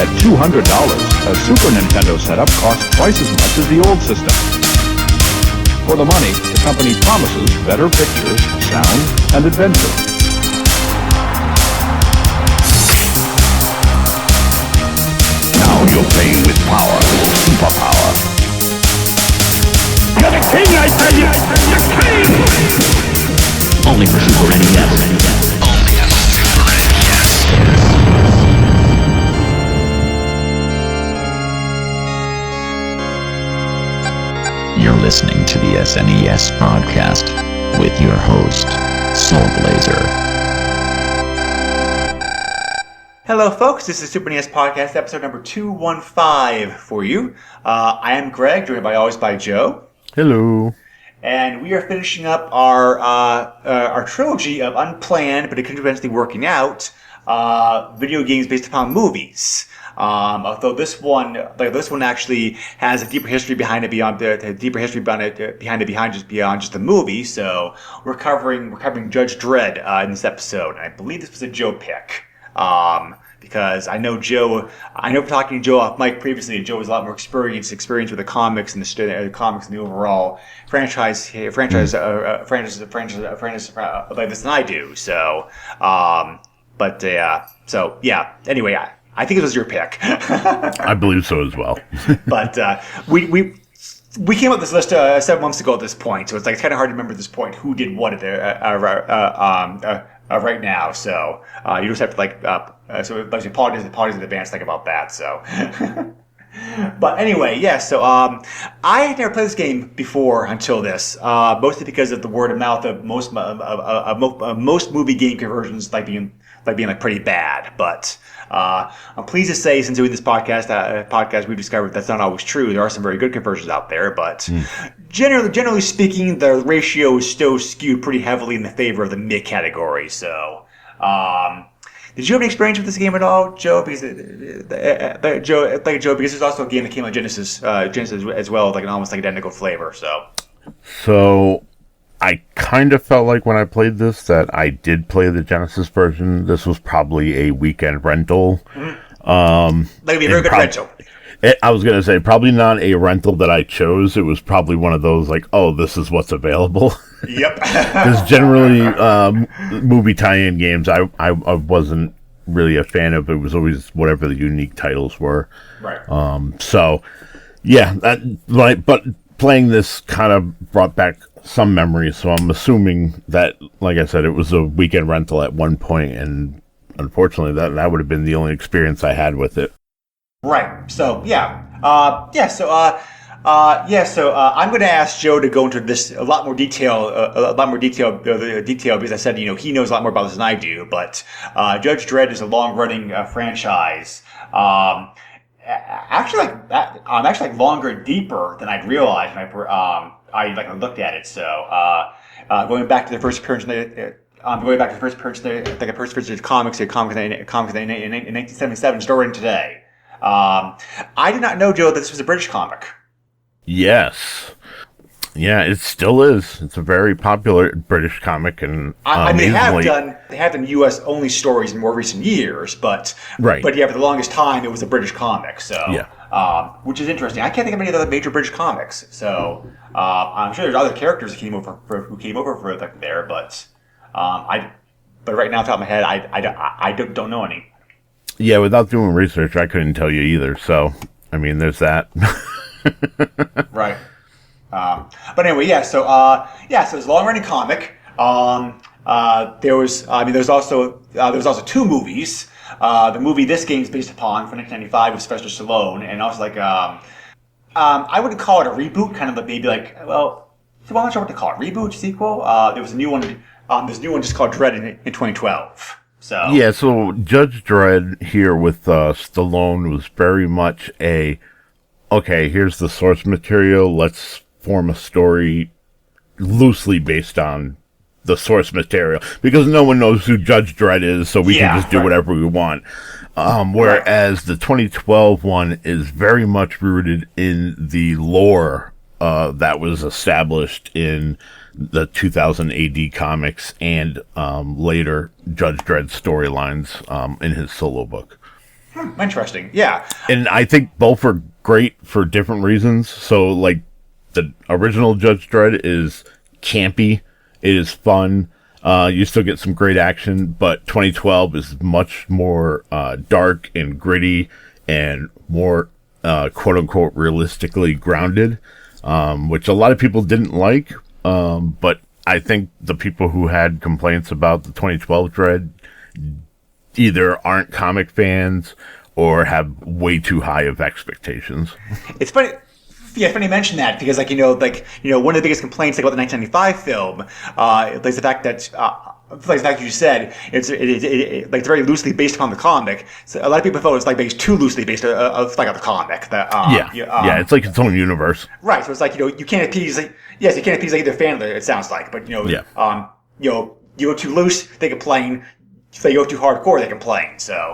At $200, a Super Nintendo setup costs twice as much as the old system. For the money, the company promises better pictures, sound, and adventure. Now you're playing with power, superpower. You're the king, I tell you! The king! Only for Super NES. Only on Super NES. You're listening to the SNES podcast with your host, Soulblazer. Hello, folks. This is Super NES Podcast, episode number 215 for you. I am Greg, joined always by Joe. Hello. And we are finishing up our trilogy of unplanned, but eventually working out, video games based upon movies. Although this one actually has a deeper history behind it beyond just the movie. So we're covering Judge Dredd in this episode, and I believe this was a Joe pick. Because I know from talking to Joe off mic previously, Joe has a lot more experience with the comics and the overall franchise like this than I do. So, anyway, I think it was your pick. I believe so as well. But we came up with this list 7 months ago at this point, so it's kind of hard to remember at this point who did what right now. So you just have to so apologies in advance about that. So, but anyway, yeah. So I had never played this game before until this, mostly because of the word of mouth of most movie game conversions being pretty bad. But I'm pleased to say, since doing this podcast, we've discovered that's not always true. There are some very good conversions out there, but generally speaking, the ratio is still skewed pretty heavily in the favor of the mid category. So, did you have any experience with this game at all, Joe? Because because there's also a game that came on Genesis as well, with an almost identical flavor. So I kind of felt like when I played this that I did play the Genesis version. This was probably a weekend rental. That'd be a very good rental. I was going to say, probably not a rental that I chose. It was probably one of those this is what's available. Yep. Because generally, movie tie-in games, I wasn't really a fan of. It was always whatever the unique titles were. Right. So, yeah. But playing this kind of brought back some memories, so I'm assuming that, like I said, it was a weekend rental at one point, and unfortunately, that would have been the only experience I had with it. Right. So yeah. So I'm going to ask Joe to go into this a lot more detail because I said he knows a lot more about this than I do. But Judge Dredd is a long-running franchise. Actually longer and deeper than I'd realized when I looked at it. So going back to the first appearance. Going back to the first appearance of comics in 1977, starting today. I did not know, Joe, that this was a British comic. Yes. Yeah, it still is. It's a very popular British comic, and they have done U.S. only stories in more recent years, but right. But yeah, for the longest time, it was a British comic. So yeah. Which is interesting. I can't think of any other major British comics. So I'm sure there's other characters who came over for there, but right now, off the top of my head, I don't know any. Yeah, without doing research, I couldn't tell you either. So, I mean, there's that. Right. But anyway, yeah. So it's a long-running comic. There's also two movies. The movie this game is based upon from 1995 with Sylvester Stallone, and also I wouldn't call it a reboot. Kind of maybe I'm not sure what to call it. Reboot, sequel. There was a new one. This new one just called Dredd in 2012. So Judge Dredd here with Stallone was very much here's the source material, let's form a story loosely based on the source material, because no one knows who Judge Dredd is, so we can just do whatever we want. Whereas the 2012 one is very much rooted in the lore that was established in the 2000 AD comics and later Judge Dredd storylines in his solo book. Interesting. Yeah. And I think both are great for different reasons. So, like, the original Judge Dredd is campy. It is fun. You still get some great action, but 2012 is much more dark and gritty and more quote-unquote realistically grounded, which a lot of people didn't like. But I think the people who had complaints about the 2012 Dredd either aren't comic fans or have way too high of expectations. It's funny. Yeah, it's funny you mention that because, one of the biggest complaints about the 1995 film is the fact that, you said, it's very loosely based upon the comic. So a lot of people thought it was based too loosely based on the comic. It's like its own universe. Right. So it's you can't appease. Yes, you can't appease either fan. It sounds like, but you go too loose, they complain. If they go too hardcore, they complain. So,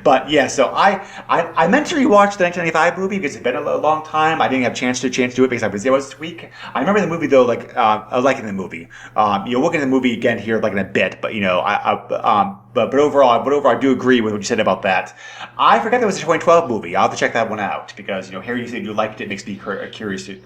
but yeah. So I meant to rewatch the 1995 movie because it's been a long time. I didn't have a chance to do it because I was there this week. I remember the movie though. I was liking the movie. We'll get to the movie again here in a bit. But but overall, I do agree with what you said about that. I forgot there was a 2012 movie. I'll have to check that one out because here you said you liked it. It makes me curious to look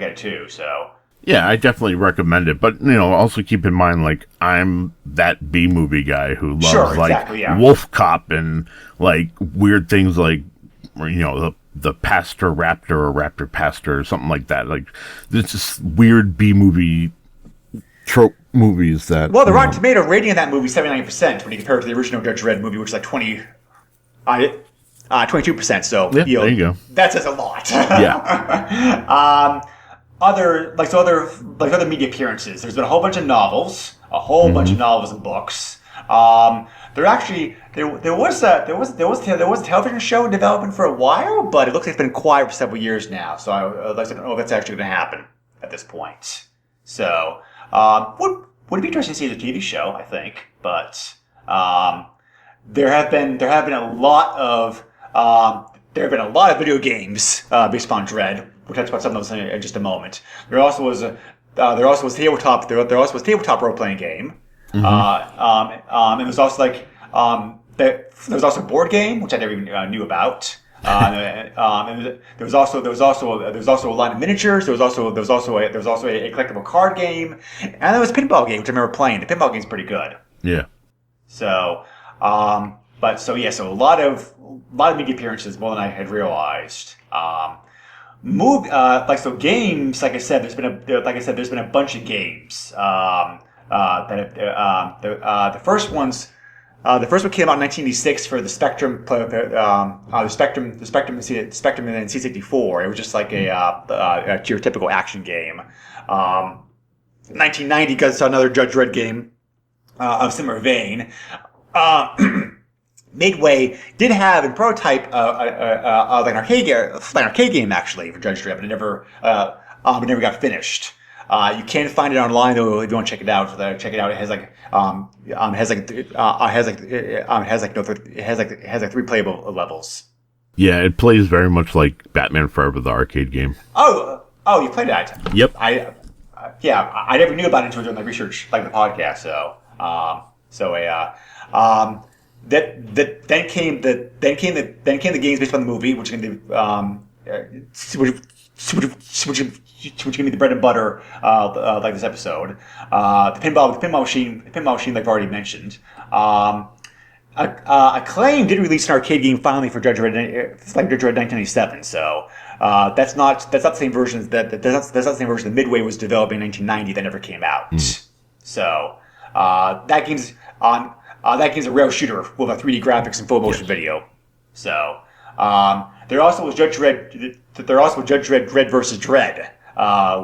at it too. So. Yeah, I definitely recommend it. But, also keep in mind, I'm that B-movie guy who loves, Wolf Cop and, weird things like, the Pastor Raptor or Raptor Pastor or something like that. There's just weird B-movie trope movies that... Well, the Rotten Tomato rating of that movie is 79% when you compare it to the original Judge Dredd movie, which is 22%. So, there you go. That says a lot. Yeah. Other media appearances. There's been a whole bunch of novels, bunch of novels and books. There was a television show in development for a while, but it looks like it's been quiet for several years now. So I don't know if that's actually going to happen at this point. So would be interesting to see the TV show, I think. But there have been a lot of video games based upon Dredd. We'll touch about some of those in just a moment. There also was tabletop role playing game, and there's also there was also a board game which I never even knew about. And there was also a line of miniatures. There was also a collectible card game, and there was a pinball game which I remember playing. The pinball game's pretty good. Yeah. So, a lot of media appearances, more than I had realized. Games. Like I said, there's been a bunch of games. The first one came out in 1986 for the Spectrum, the Spectrum and C64. It was just your typical action game. 1990 got another Judge Dredd game of similar vein. Midway did have a prototype, an arcade game actually for Judge Dredd, but it never got finished. You can find it online though if you want to check it out. It has three playable levels. Yeah, it plays very much like Batman Forever, the arcade game. Oh, you played that? Yep. I never knew about it until doing my research, like the podcast. Then came the games based on the movie, which are going to be the bread and butter, like this episode. The pinball machine, like I've already mentioned. Acclaim did release an arcade game finally for Judge Dredd, Judge Dredd 1997. So that's not the same version that's not the same version that Midway was developing in 1990 that never came out. So that game's a rail shooter with a 3D graphics and full motion video. So there also was Judge Dredd. Dredd versus Dredd,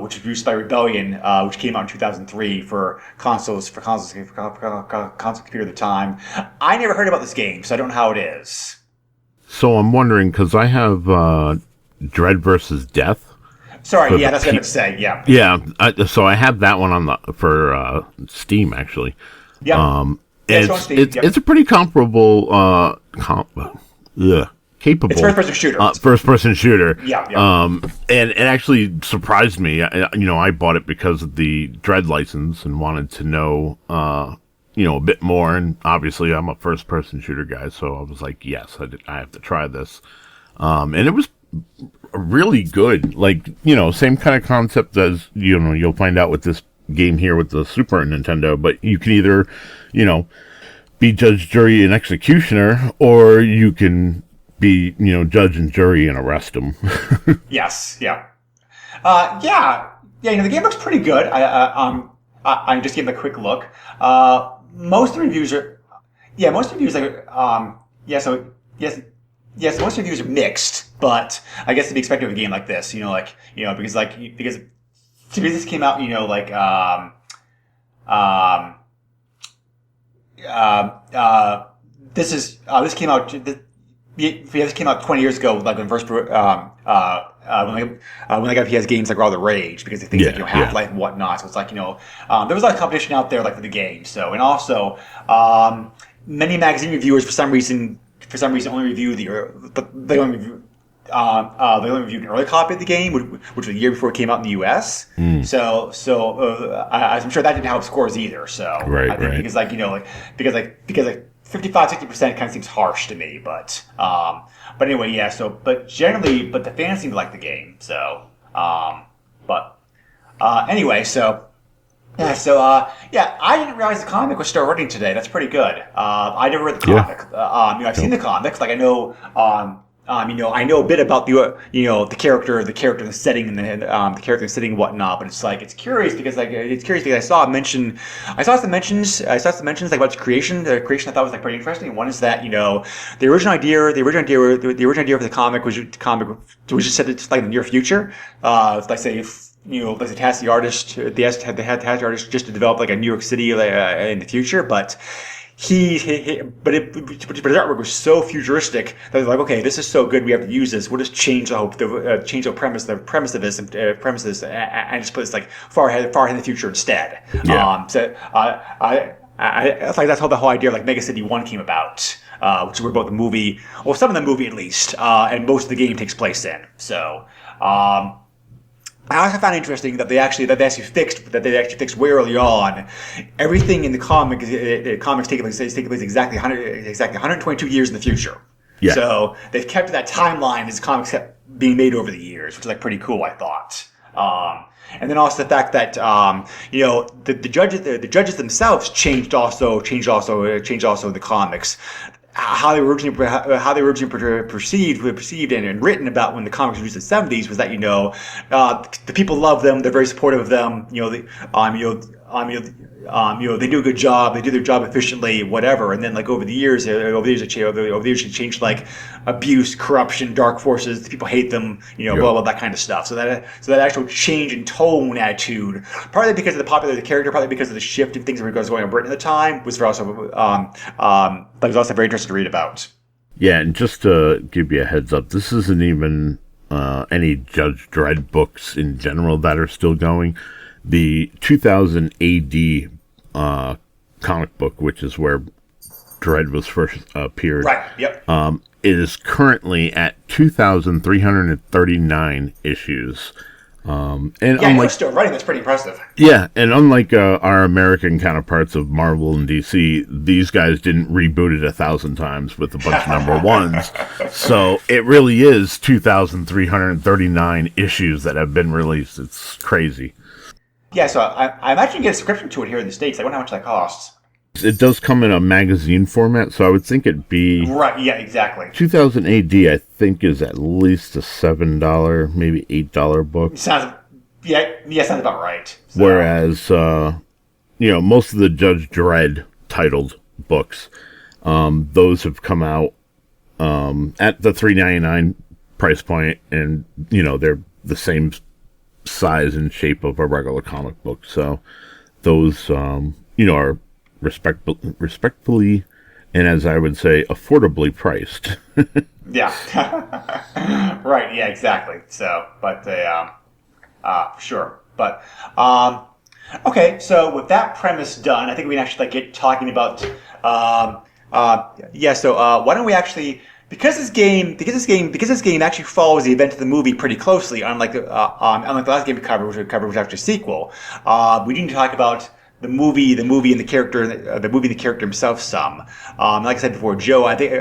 which was produced by Rebellion, which came out in 2003 for console computer at the time. I never heard about this game, so I don't know how it is. So I'm wondering because I have Dredd versus Death. Sorry, yeah, that's what I meant to say. Yeah. Yeah, so I have that one for Steam actually. Yeah. It's a pretty comparable, capable. It's first-person shooter. First-person shooter. Yeah. And it actually surprised me. I bought it because of the Dredd license and wanted to know a bit more. And obviously, I'm a first-person shooter guy, so I was like, yes, I have to try this. And it was really good. Like, same kind of concept as, you'll find out with this game here with the Super Nintendo, but you can either, be judge, jury, and executioner, or you can be, judge and jury and arrest them. Yes, yeah. Yeah, the game looks pretty good. I just gave it a quick look. Most reviews are, most reviews most reviews are mixed, but I guess to be expected of a game like this, because this came out, this came out. This came out 20 years ago, like when first when I got PS games like were all the rage because of things like Half-Life and whatnot. So it's like there was a lot of competition out there like for the game. So and also many magazine reviewers for some reason only reviewed they only reviewed an early copy of the game, which was a year before it came out in the U.S. So I'm sure that didn't help scores either. So I think because 55-60% kind of seems harsh to me, but anyway, yeah. So, but generally, the fans seem to like the game. So, anyway, so yeah. I didn't realize the comic was still running today. That's pretty good. I never read the comic. I've seen the comics. Like I know. I know a bit about the character, the setting, and the character setting and whatnot. But it's curious because I saw some mentions like about its creation. The creation I thought was like pretty interesting. One is that the original idea for the comic was just set it's like in the near future. Like say if they tasked the artist, they had the artist just to develop like a New York City in the future, but. But his artwork was so futuristic that they're like, okay, this is so good, we have to use this. We'll just change the premise of this and just put this like far ahead in the future instead. Yeah. I like that's how the whole idea of like Mega City 1 came about, which is where both the movie, or some of the movie at least, and most of the game takes place in. So. I also found it interesting that they actually fixed way early on everything in the comics taking place exactly 122 years in the future. Yeah. So they've kept that timeline as comics kept being made over the years, which is like pretty cool, I thought. And then also the fact that the judges themselves changed also in the comics. How they were originally perceived and written about when the comics were used in the 70s was that the people love them, they're very supportive of them, they do a good job, they do their job efficiently, whatever. And then like over the years it changed like abuse, corruption, dark forces, people hate them, blah blah that kind of stuff. So that actual change in tone attitude, partly because of the popularity of the character, partly because of the shift in things that was going on in Britain at the time, was also very interesting to read about. Yeah, and just to give you a heads up, this isn't even any Judge Dredd books in general that are still going. The 2000 AD comic book, which is where Dredd was first appeared, right? Yep. It is currently at 2,339 issues. And it's still running. That's pretty impressive. Yeah, and unlike our American counterparts of Marvel and DC, these guys didn't reboot it 1,000 times with a bunch of number ones. So it really is 2,339 issues that have been released. It's crazy. Yeah, so I'm actually getting a subscription to it here in the States. I wonder how much that costs. It does come in a magazine format, so I would think it'd be... Right, yeah, exactly. 2000 AD, I think, is at least a $7, maybe $8 book. Sounds about right. So. Whereas, most of the Judge Dredd titled books, those have come out at the $3.99 price point, and, they're the same size and shape of a regular comic book. So those, are respectfully, and as I would say, affordably priced. Yeah. Right. Yeah, exactly. So, but sure. But, okay. So with that premise done, I think we can actually get talking about, So, why don't we actually, because this game actually follows the event of the movie pretty closely, unlike the last game we covered, which was actually a sequel. We need to talk about the movie and the character, himself some. Like I said before, Joe, I think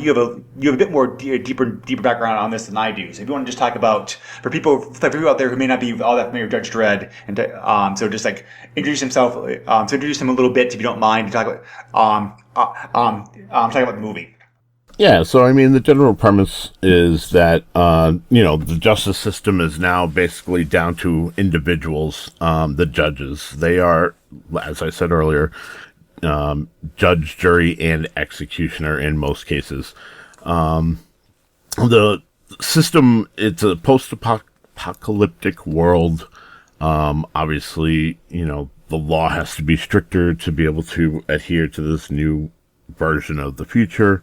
you have a bit more deeper background on this than I do. So if you want to just talk about for people out there who may not be all that familiar with Judge Dredd, and so just like introduce himself, so introduce him a little bit if you don't mind. Talk about the movie. Yeah, so I mean, the general premise is that, the justice system is now basically down to individuals, the judges. They are, as I said earlier, judge, jury, and executioner in most cases. The system, it's a post-apocalyptic world. Obviously, the law has to be stricter to be able to adhere to this new version of the future.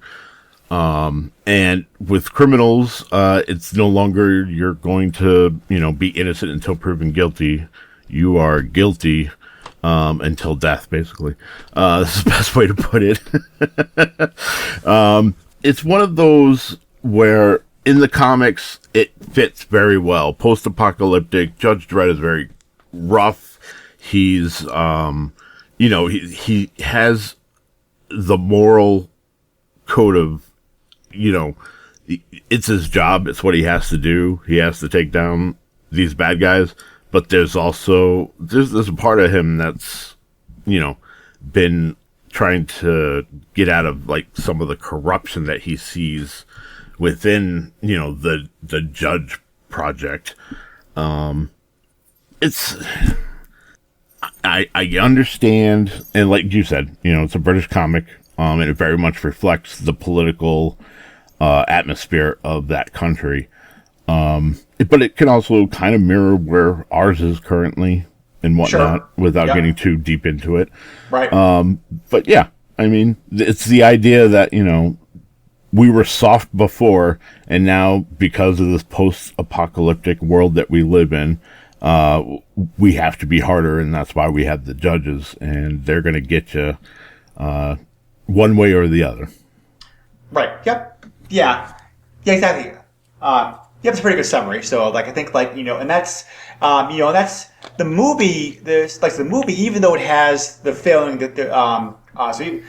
And with criminals, it's no longer you're going to, be innocent until proven guilty. You are guilty, until death, basically. This is the best way to put it. It's one of those where in the comics, it fits very well. Post-apocalyptic, Judge Dredd is very rough. He's, he has the moral code of, it's his job. It's what he has to do. He has to take down these bad guys. But there's also, there's a part of him that's, been trying to get out of like some of the corruption that he sees within, the Judge Project. It's, I understand. And like you said, it's a British comic. And it very much reflects the political atmosphere of that country. But it can also kind of mirror where ours is currently and whatnot, without getting too deep into it. Right. But yeah, I mean, it's the idea that, we were soft before, and now because of this post-apocalyptic world that we live in, we have to be harder, and that's why we have the judges, and they're going to get you one way or the other. Right. Yep. Yeah. Yeah. Exactly. It's a pretty good summary. So, I think, and that's, that's the movie. The movie, even though it has the failing that the, as I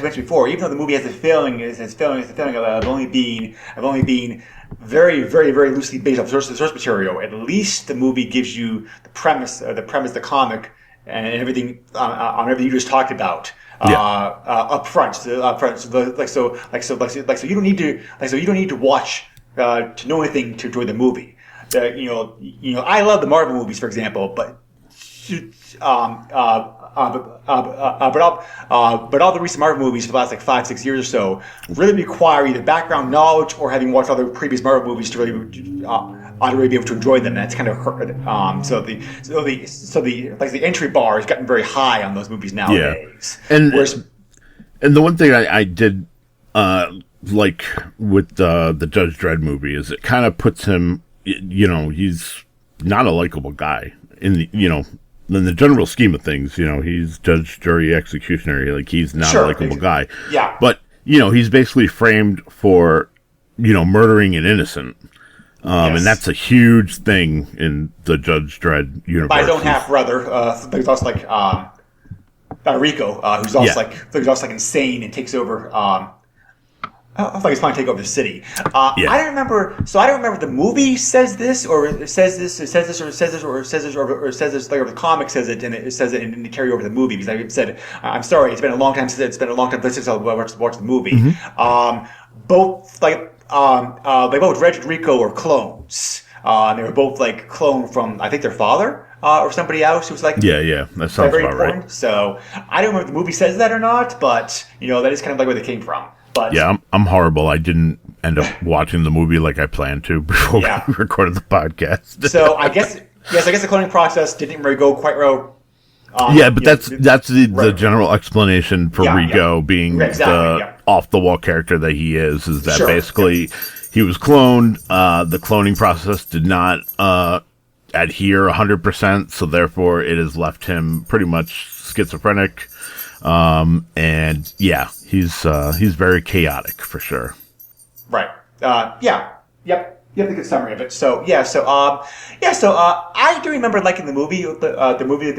mentioned before, even though the movie has the failing of only being very, very, very loosely based on source material. At least the movie gives you the premise, the comic, and everything on everything you just talked about. Up front. So you don't need to watch to know anything to enjoy the movie. I love the Marvel movies, for example, but all the recent Marvel movies for the last 5-6 years or so really require either background knowledge or having watched other previous Marvel movies to really be able to enjoy them. And that's kind of so the entry bar has gotten very high on those movies nowadays. Yeah. And the one thing I did like with the Judge Dredd movie is it kind of puts him, he's not a likable guy in the general scheme of things. He's judge, jury, executioner. He's not a likable guy. Yeah. But he's basically framed for murdering an innocent. And that's a huge thing in the Judge Dredd universe. By his own half brother, there's also Rico, who's also insane and takes over. I thought he was trying to take over the city. I don't remember. So I don't remember if the movie says this, or the comic says it, and it says it in the carry over the movie. Because I said, I'm sorry, it's been a long time since I watched the movie. Mm-hmm. Both Dredd and Rico are clones. They were both cloned from, I think, their father. Or somebody else who's that sounds very about important. Right. So I don't remember if the movie says that or not, but that is kind of where they came from. But yeah, I'm horrible. I didn't end up watching the movie like I planned to before we recorded the podcast. So I guess the cloning process didn't really go quite well. But that's the general explanation for Rico being the off the wall character that he is that basically he was cloned. The cloning process did not adhere 100%, so therefore it has left him pretty much schizophrenic. He's very chaotic for sure. Right. Yep. You have the good summary of it. So I do remember liking the movie. The movie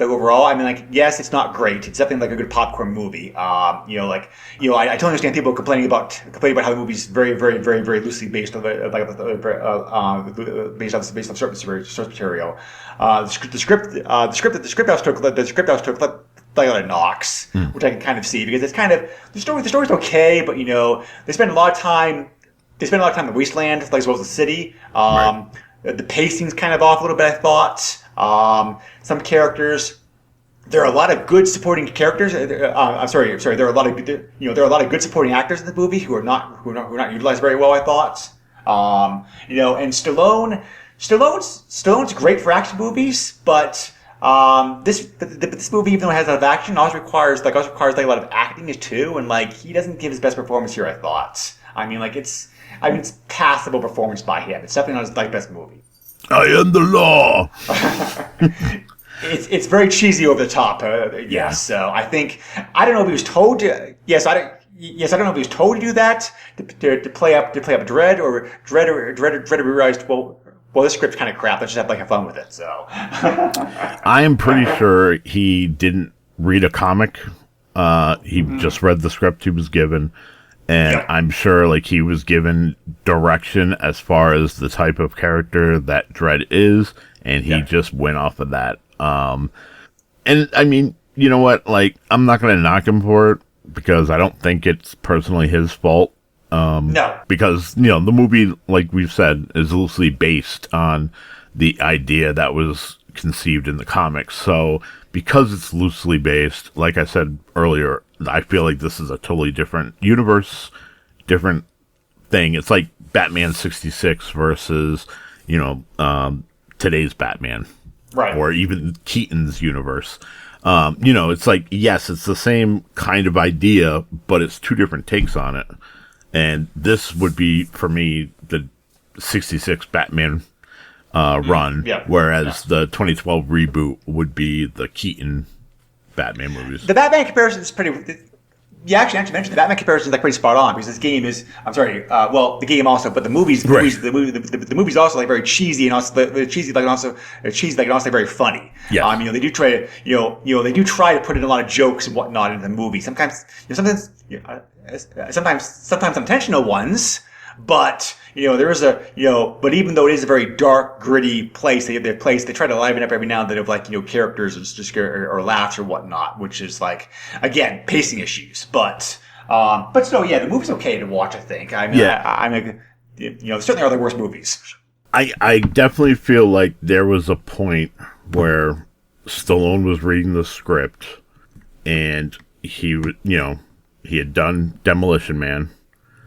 overall. I mean, like, yes, it's not great. It's definitely like a good popcorn movie. I totally understand people complaining about how the movie's very, very, very, very loosely based on based on source material. The script I was took like a lot of knocks, which I can kind of see because it's kind of the story's okay, but they spend a lot of time. They spend a lot of time in the wasteland, like as well as the city. Right. The pacing's kind of off a little bit, I thought. Some characters, there are a lot of good supporting characters. There are a lot of good supporting actors in the movie who are not utilized very well, I thought. And Stallone's great for action movies, but this movie, even though it has a lot of action, also requires like a lot of acting too, and like he doesn't give his best performance here, I thought. I mean, it's passable performance by him. It's definitely not his best movie. I am the law. It's very cheesy, over the top. So I don't know if he was told to. I don't know if he was told to do that to play up Dredd, or Dredd realized, well, this script's kind of crap. Let's just have fun with it. So I am pretty sure he didn't read a comic. He just read the script he was given. And I'm sure like he was given direction as far as the type of character that Dredd is, and he just went off of that. And I mean, you know what? Like, I'm not going to knock him for it because I don't think it's personally his fault. No. Because, the movie, like we've said, is loosely based on the idea that was conceived in the comics. So because it's loosely based, like I said earlier, I feel like this is a totally different universe, different thing. It's like Batman 66 versus, today's Batman. Right. Or even Keaton's universe. It's like, yes, it's the same kind of idea, but it's two different takes on it. And this would be, for me, the 66 Batman run, whereas the 2012 reboot would be the Keaton Batman movies. The Batman comparison is pretty. You actually mentioned the Batman comparison is like pretty spot on because this game is. I'm sorry. The game also, but the movies also like very cheesy and also very funny. Yeah. They do try to put in a lot of jokes and whatnot into the movie. Sometimes unintentional ones. But there is but even though it is a very dark, gritty place, they try to liven up every now and then of like characters or laughs or whatnot, which is like, again, pacing issues. But still, the movie's okay to watch. I think. I mean, certainly are the worst movies. I definitely feel like there was a point where Stallone was reading the script, and he had done Demolition Man.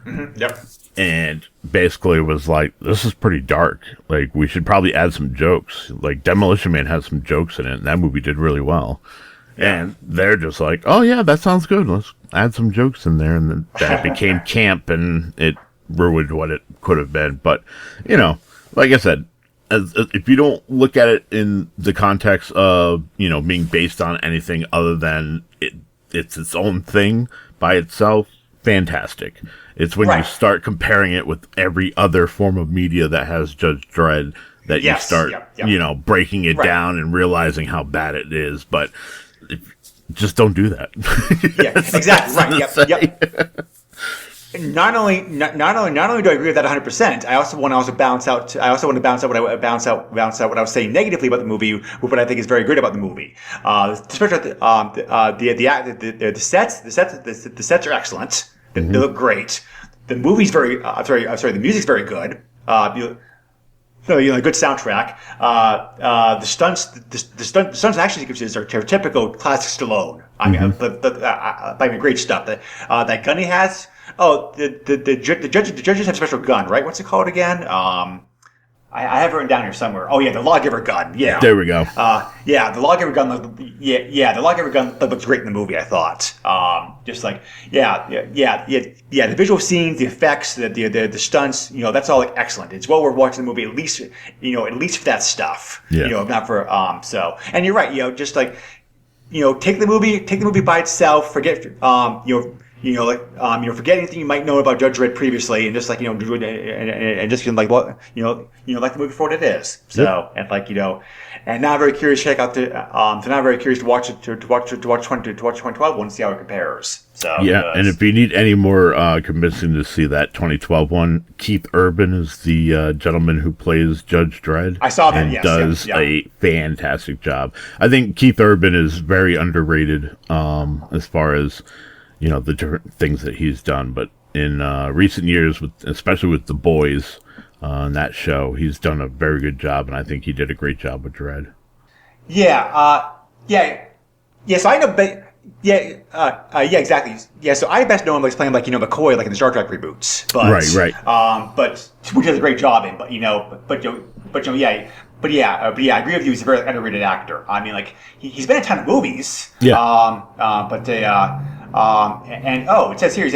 Mm-hmm. Yep. And basically was like, this is pretty dark. Like, we should probably add some jokes. Like, Demolition Man has some jokes in it, and that movie did really well. Yeah. And they're just like, oh, yeah, that sounds good. Let's add some jokes in there. And then that became camp, and it ruined what it could have been. But, like I said, if you don't look at it in the context of, being based on anything other than it's its own thing by itself, fantastic. It's when you start comparing it with every other form of media that has Judge Dredd that you start, breaking it down and realizing how bad it is. But just don't do that. Yeah, exactly. Right. Yep. Not only do I agree with that 100%, I also want to bounce out. I also want to bounce out what I was saying negatively about the movie with what I think is very good about the movie. Especially the sets are excellent. They look great. The movie's very. The music's very good. Good soundtrack. The stunts and action sequences are typical classic Stallone. I mean, great stuff. That gun he has. Oh, the judges have a special gun, right? What's it called again? I have it written down here somewhere. Oh yeah, the Lawgiver gun. Yeah. There we go. The Lawgiver gun. The Lawgiver gun looks great in the movie. I thought. The visual scenes, the effects, the stunts. That's all excellent. It's well worth watching the movie at least for that stuff. Yeah. Not for so. And you're right. Just like take the movie by itself. Forget forget anything you might know about Judge Dredd previously, and just like and just like what like the movie for what it is. So and and now I'm very curious to check out to watch it to watch 2012 one and see how it compares. So and if you need any more convincing to see that 2012 one, Keith Urban is the gentleman who plays Judge Dredd. I saw that. And yes, does a fantastic job. I think Keith Urban is very underrated as far as the different things that he's done. But in recent years, especially with The Boys on that show, he's done a very good job, and I think he did a great job with Dredd. So I know. Exactly. Yeah, so I best know him playing McCoy in the Star Trek reboots. But, right. But which does a great job in. I agree with you. He's a very underrated actor. I mean, he's been in a ton of movies. Yeah. It says here it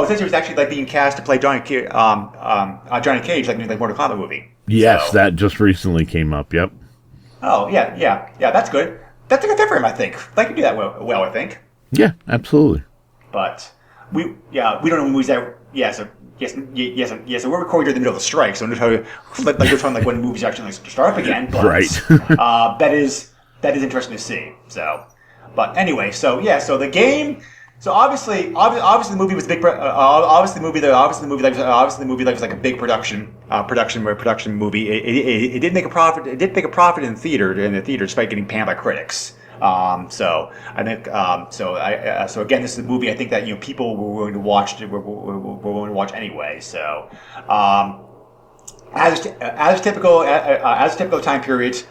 says he was actually being cast to play Johnny Cage, in Mortal Kombat movie. Yes, that just recently came up. Yep. Oh yeah, that's good. That's a good fit for him, I think. They can do that well, I think. Yeah, absolutely. But we don't know movies that. So we're recording during the middle of the strike, so we're talking when movies actually start up again. But, right. that is interesting to see. So, but anyway, so the game. So obviously the movie was big. Obviously the movie was like a big production movie. It did make a profit. It did make a profit in the theater despite getting panned by critics. So I think so again, this is a movie I think that people were willing to watch. Were willing to watch anyway. So as typical time period,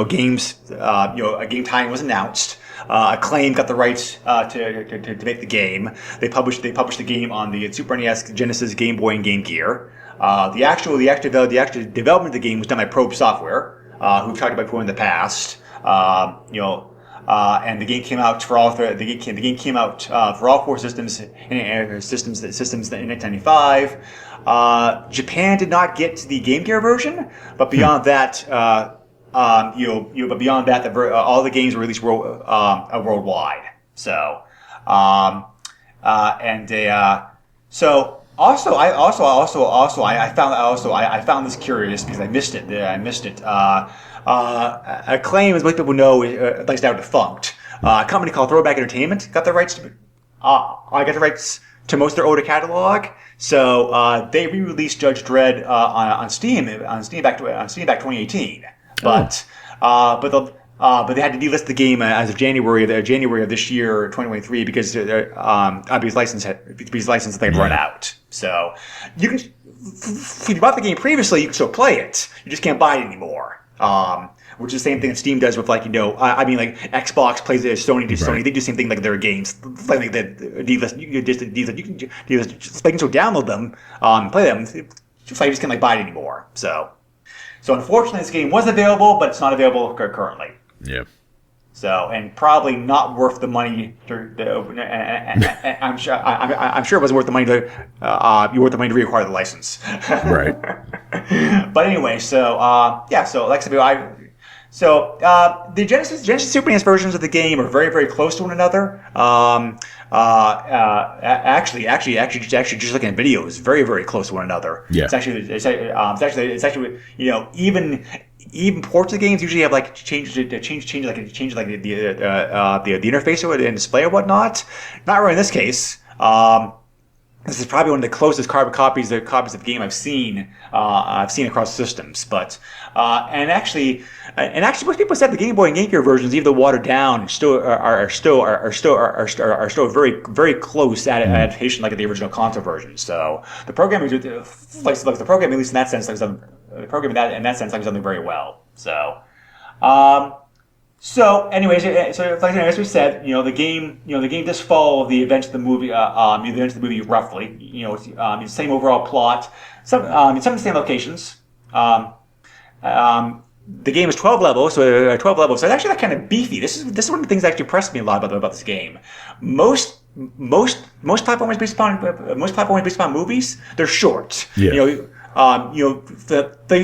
games. A game time was announced. Acclaim got the rights to make the game. They published the game on the Super NES, Genesis, Game Boy, and Game Gear. The actual development of the game was done by Probe Software, who we've talked about before in the past. And the game came out for all four systems in 1995. Japan did not get the Game Gear version, but beyond that. But beyond that, all the games were released worldwide. So, I found this curious because I missed it. Acclaim, as most people know, is now defunct. A company called Throwback Entertainment got the rights to most of their older catalog. So they re-released Judge Dredd on Steam back 2018. But they had to delist the game as of January of this year, 2023, because his license had run out. So if you bought the game previously, you can still play it. You just can't buy it anymore. Which is the same thing that Steam does with Xbox plays Sony. Sony, they do the same thing their games. Like the delist, you can still download them, play them. You just can't buy it anymore. So unfortunately, this game was available, but it's not available currently. Yeah. So, and probably not worth the money. I'm sure it wasn't worth the money to reacquire the license. Right. But anyway, so the Genesis Super NES versions of the game are very, very close to one another. Actually, just looking at videos, very, very close to one another. Yeah. It's actually, even ports of games usually have change the interface and display or whatnot. Not really in this case. This is probably one of the closest carbon copies of the game I've seen across systems. But and actually, most people said the Game Boy and Game Gear versions, even though watered down, are still very, very close adaptation like the original console version. So the programming, at least in that sense, was done very well. So. So, anyways, as we said, the game does follow the events of the movie, roughly. It's the same overall plot, some of the same locations. The game is 12 levels, so it's actually kind of beefy. This is one of the things that actually impressed me a lot about this game. Most platformers based upon movies, they're short. Yeah. They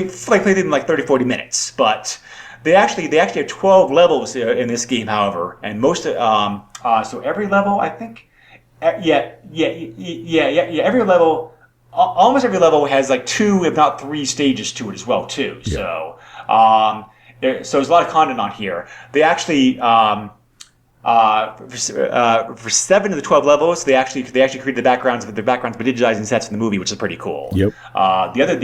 play them in 30-40 minutes, but. They actually have 12 levels in this game, however, and most of So every level, I think, every level, almost every level has like 2, if not 3 stages to it as well too. Yeah. So, so there's a lot of content on here. They actually, for 7 of the 12 levels, they actually created the backgrounds by digitizing sets in the movie, which is pretty cool. Yep. The other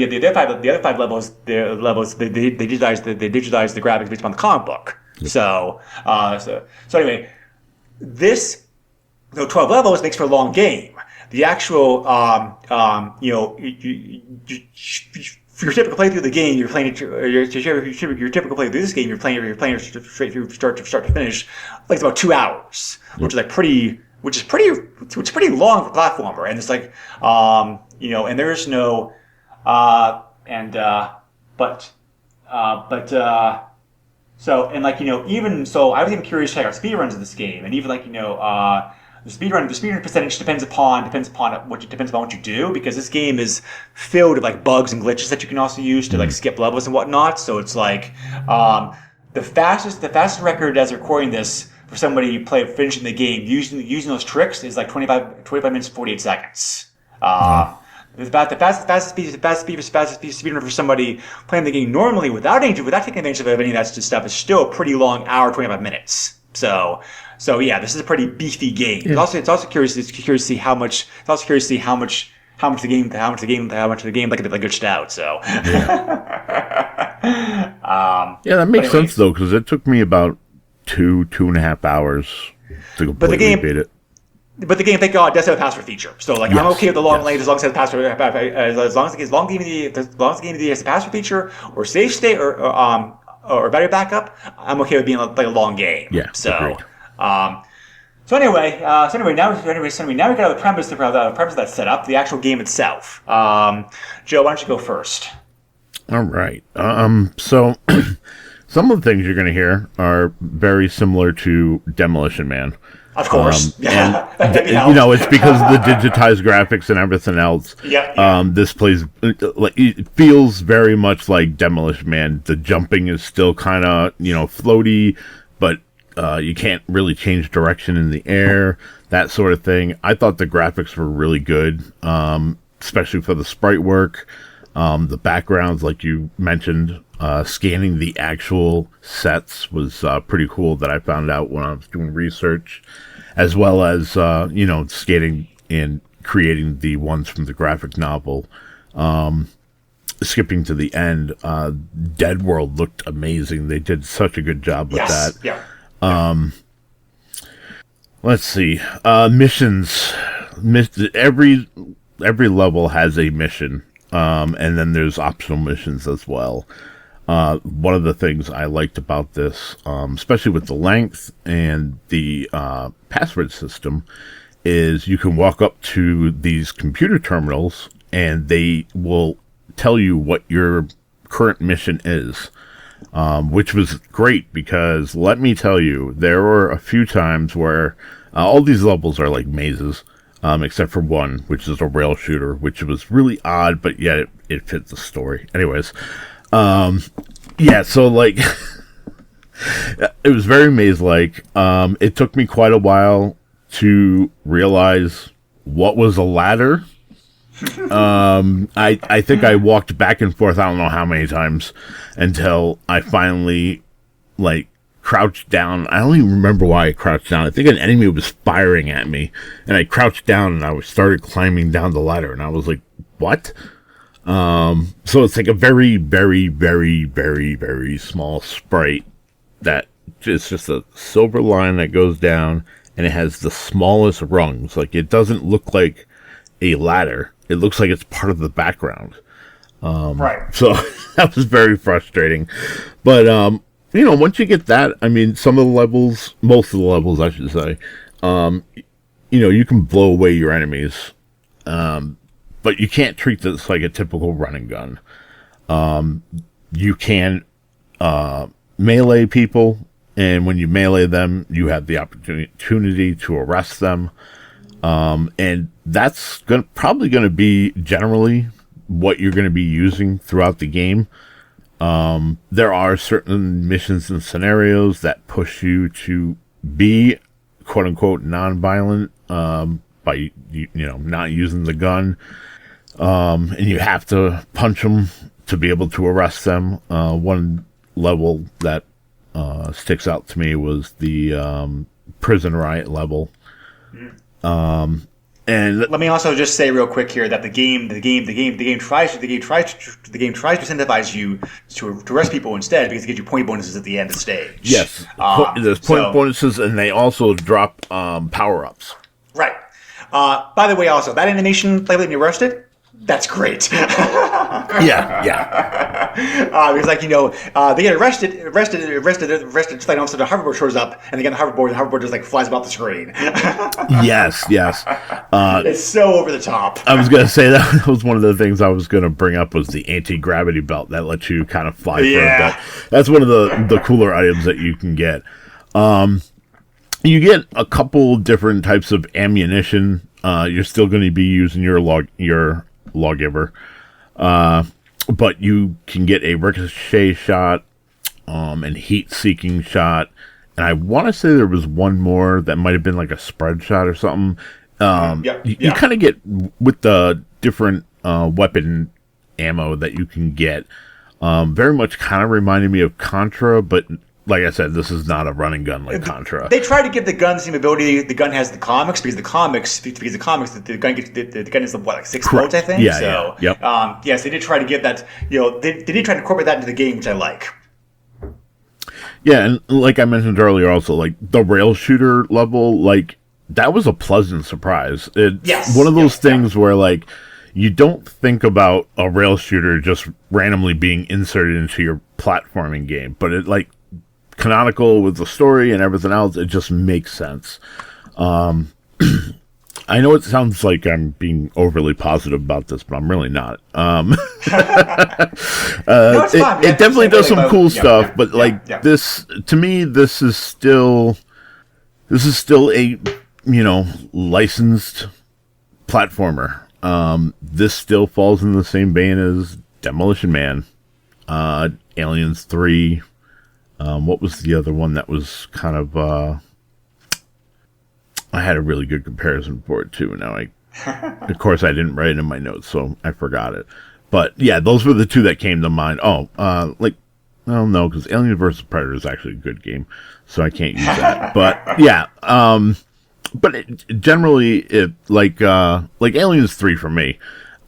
5 levels, they digitized the graphics based on the comic book. Yep. So anyway, this 12 levels makes for a long game. The actual for your typical playthrough of the game, you're playing your typical playthrough this game. You're playing it straight through start to finish. Like it's about 2 hours, which is pretty long for a platformer. And it's like and there's no even so, I was even curious to check out speedruns of this game, and even the speedrun percentage depends upon what you do, because this game is filled with like bugs and glitches that you can also use to like skip levels and whatnot. So it's like the fastest record as recording this for somebody finishing the game using those tricks is like 25 minutes and 48 seconds. The fastest speedrun for somebody playing the game normally without taking advantage of any of that stuff is still a pretty long hour, 25 minutes. So yeah, this is a pretty beefy game. Yeah. It's also curious to see how much the game like a glitched out. So that makes sense though, because it took me about 2.5 hours to completely beat it. But the game, thank God, does have a password feature. So like, yes, I'm okay with the long lane as long as it has a password. As long as the game has a password feature or save state or battery backup, I'm okay with being like a long game. Yeah. So, agreed. So anyway, now we got the premise that's set up, the actual game itself. Joe, why don't you go first? All right. So some of the things you're going to hear are very similar to Demolition Man. Of course. It's because of the digitized graphics and everything else. Yeah. This plays it feels very much like Demolition Man. The jumping is still kind of floaty, but you can't really change direction in the air, that sort of thing. I thought the graphics were really good, especially for the sprite work. The backgrounds, like you mentioned, scanning the actual sets was pretty cool, that I found out when I was doing research, as well as, scanning and creating the ones from the graphic novel. Skipping to the end, Dead World looked amazing. They did such a good job with that. Yeah. Let's see. Missions. Every level has a mission. And then there's optional missions as well. One of the things I liked about this, especially with the length and the password system, is you can walk up to these computer terminals and they will tell you what your current mission is, which was great, because let me tell you, there were a few times where all these levels are like mazes. Except for one, which is a rail shooter, which was really odd, but yet it fits the story. Anyways, so like, it was very maze-like. It took me quite a while to realize what was a ladder. I think I walked back and forth, I don't know how many times, until I finally, crouched down. I don't even remember why I crouched down. I think an enemy was firing at me, and I crouched down and I started climbing down the ladder, and I was like, what? So it's like a very, very, very, very, very small sprite that is just a silver line that goes down, and it has the smallest rungs. Like, it doesn't look like a ladder. It looks like it's part of the background. Right. So that was very frustrating. But, once you get that, I mean, most of the levels, I should say, you can blow away your enemies. But you can't treat this like a typical run and gun. You can melee people, and when you melee them, you have the opportunity to arrest them. And that's probably going to be generally what you're going to be using throughout the game. There are certain missions and scenarios that push you to be quote unquote non-violent by not using the gun, and you have to punch them to be able to arrest them. One level that sticks out to me was the prison riot level. And let me also just say real quick here that the game tries to incentivize you to arrest people instead, because it gives you point bonuses at the end of the stage. Yes, there's point bonuses, and they also drop power-ups. Right. By the way, also that animation like when you're arrested, that's great. yeah. Because they get arrested, just like all of a sudden a hoverboard shows up, and they get the hoverboard just like flies about the screen. Yes. It's so over the top. I was gonna say that was one of the things I was gonna bring up was the anti-gravity belt that lets you kind of fly for a bit. That's one of the cooler items that you can get. You get a couple different types of ammunition. You're still going to be using your lawgiver, but you can get a ricochet shot, and heat-seeking shot, and I want to say there was one more that might have been like a spread shot or something. You kind of get with the different weapon ammo that you can get. Very much kind of reminded me of Contra, but like I said, this is not a running gun like Contra. They try to give the gun the same ability the gun has in the comics, the gun is like 6 bullets, I think. Yes, they did try to give that. They did try to incorporate that into the game, which I like. Yeah, and like I mentioned earlier, also like the rail shooter level, like that was a pleasant surprise. It's one of those things where like you don't think about a rail shooter just randomly being inserted into your platforming game, but it like canonical with the story and everything else, it just makes sense. I know it sounds like I'm being overly positive about this, but I'm really not. It definitely does some cool stuff, but this, to me, this is still a licensed platformer. This still falls in the same vein as Demolition Man, Aliens 3. What was the other one that was kind of, I had a really good comparison for it too. Now of course I didn't write it in my notes, so I forgot it. But yeah, those were the two that came to mind. No, because Alien vs. Predator is actually a good game, so I can't use that. But yeah, generally like Aliens 3 for me.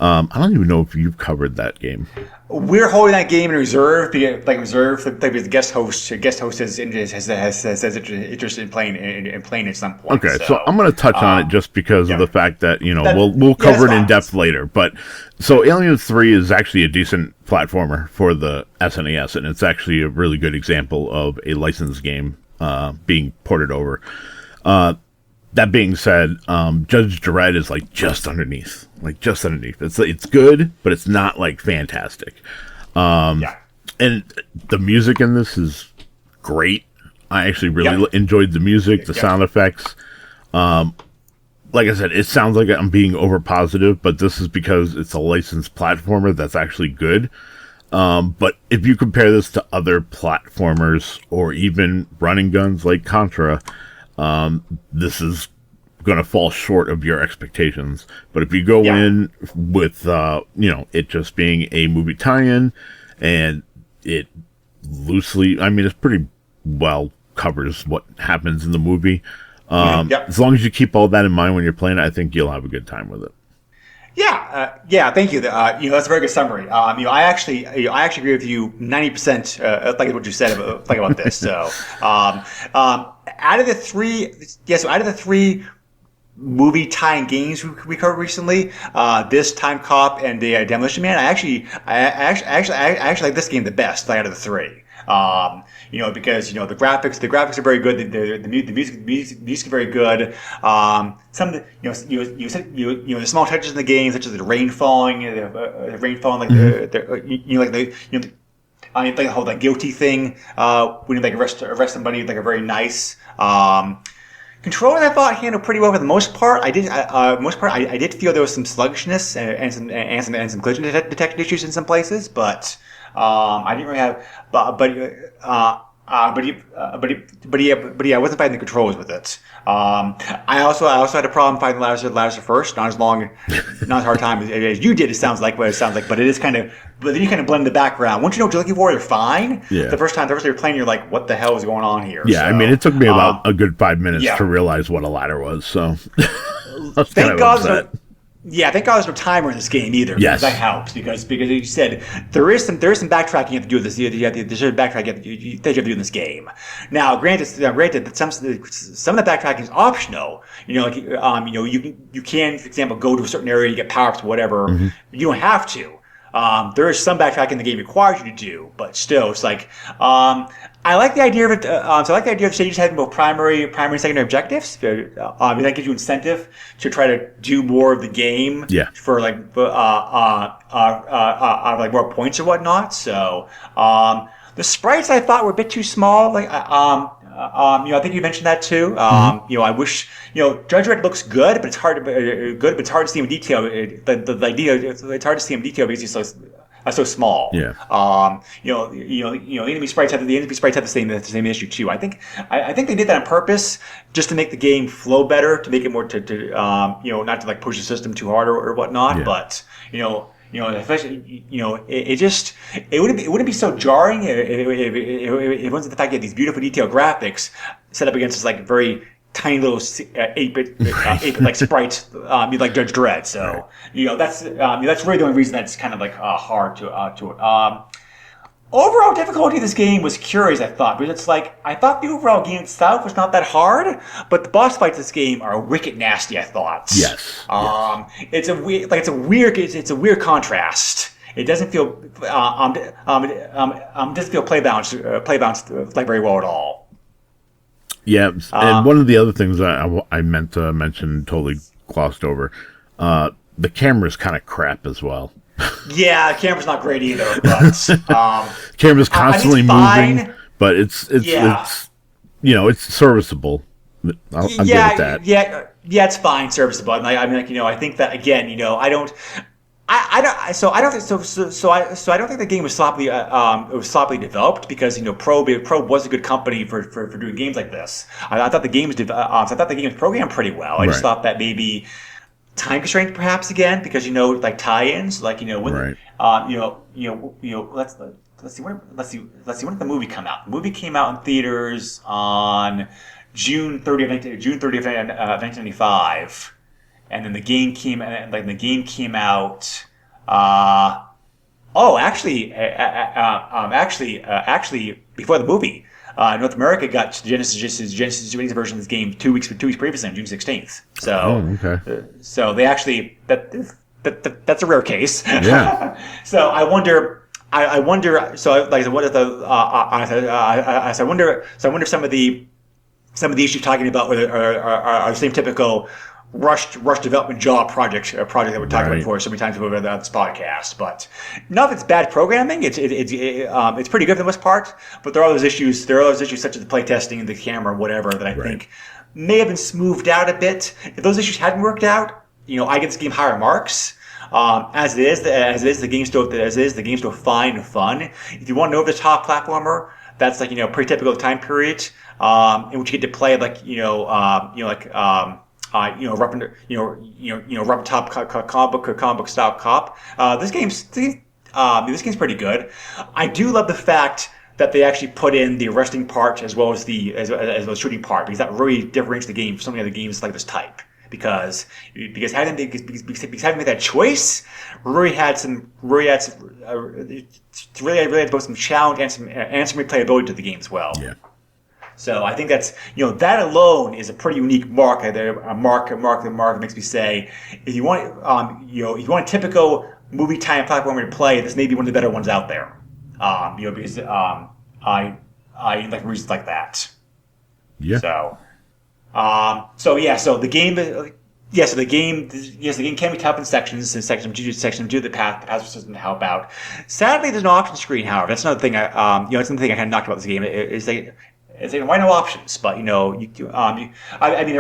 I don't even know if you've covered that game. We're holding that game in reserve, because the guest host has interest in playing at some point. Okay, so I'm going to touch on it just because of the fact that we'll cover it in depth later. But so Aliens 3 is actually a decent platformer for the SNES, and it's actually a really good example of a licensed game being ported over. That being said, Judge Dredd is just underneath. It's good, but it's not fantastic. And the music in this is great. I actually really enjoyed the music, the sound effects. Like I said, it sounds like I'm being over positive, but this is because it's a licensed platformer that's actually good. But if you compare this to other platformers or even running guns like Contra, this is going to fall short of your expectations. But if you go in with, it just being a movie tie-in, and it loosely, it's pretty well covers what happens in the movie. As long as you keep all that in mind when you're playing it, I think you'll have a good time with it. Thank you. That's a very good summary. I actually agree with you 90%. Like what you said about this. So, out of the three movie tie-in games we covered recently, this Time Cop and the Demolition Man, I actually like this game the best out of the three. Because the graphics are very good. The music is very good. Some of the small touches in the game, such as the rain falling, the whole guilty thing when you arrest somebody, are very nice. Controller, I thought handled pretty well for the most part. I did feel there was some sluggishness and some collision detection issues in some places, but I didn't really have. But I wasn't finding the controls with it. I also had a problem finding Lazarus first. Not as hard time as you did. It sounds like, but it is kind of. But then you kind of blend the background. Once you know what you're looking for, you're fine. Yeah. The first time you're playing, you're like, what the hell is going on here? Yeah, So, I mean, it took me about a good 5 minutes yeah. to realize what a ladder was. So I was Thank kind of God upset. thank God there's no timer in this game either. Yes. That helps because you said there is some backtracking you have to do with this. There's a backtrack that you have to do in this game. Now, granted that some of the backtracking is optional. You can, for example, go to a certain area, you get power-ups, whatever. Mm-hmm. You don't have to. There is some backtracking the game requires you to do, but still, it's like I like the idea of it. So I like the idea of stages having both primary and secondary objectives. That gives you incentive to try to do more of the game. Yeah. For like more points or whatnot. So the sprites I thought were a bit too small. I think you mentioned that too. I wish, Dredd looks good, but it's hard to see him in detail. The idea, it's hard to see him in detail because he's so small. Yeah. Enemy sprites have the same issue too. I think they did that on purpose just to make the game flow better, to make it more not to like push the system too hard or whatnot. Yeah. But especially, it wouldn't be so jarring if it wasn't the fact that you had these beautiful detailed graphics set up against this like very tiny little 8-bit like sprites, like Judge Dredd. So that's really the only reason that's kind of like hard to. Overall difficulty of this game was curious, I thought, because it's like I thought the overall game itself was not that hard, but the boss fights in this game are wicked nasty, I thought. Yes. It's a weird contrast. It doesn't feel doesn't feel play balanced like very well at all. Yeah, and one of the other things I meant to mention, totally glossed over, the camera's kind of crap as well. Yeah, the camera's not great either, but camera's constantly fine. moving, but it's serviceable. I'll give it that. Yeah, it's fine, serviceable. I think that again, I don't think the game was sloppily developed because Probe was a good company for doing games like this. I thought the game was programmed pretty well. I just thought that maybe time constraints perhaps again because like tie-ins when right. let's see when did the movie come out? The movie came out in theaters on June 30th, 1995. And then the game came out. Actually, before the movie, North America got Genesis version of this game 2 weeks previously on June 16th. So, okay. So they actually that's a rare case. Yeah. So I wonder. So like, what is the? I wonder if some of the issues you're talking about are the same typical rushed development job project that we're talking about before so many times over this podcast. But not that it's bad programming. It's pretty good for the most part. But there are those issues. There are those issues such as the playtesting, the camera, whatever, that I think may have been smoothed out a bit. If those issues hadn't worked out, I give this game higher marks. As it is, the game's still fine and fun. If you want an over-the-top platformer, that's like pretty typical of the time period in which you get to play rubber top comic book style cop. This game's pretty good. I do love the fact that they actually put in the arresting part as well as the shooting part because that really differentiates the game from some of the other games like this type. Because having made that choice really had both some challenge and some replayability to the game as well. Yeah. So I think that's that alone is a pretty unique mark. A mark that makes me say, if you want if you want a typical movie time platformer to play, this may be one of the better ones out there. Because I like reasons like that. Yeah. So the game can be tough in sections. In section 2, the path system to help out. Sadly, there's no option screen. However, that's another thing. That's another thing I kind of knocked about this game. Why no options? But there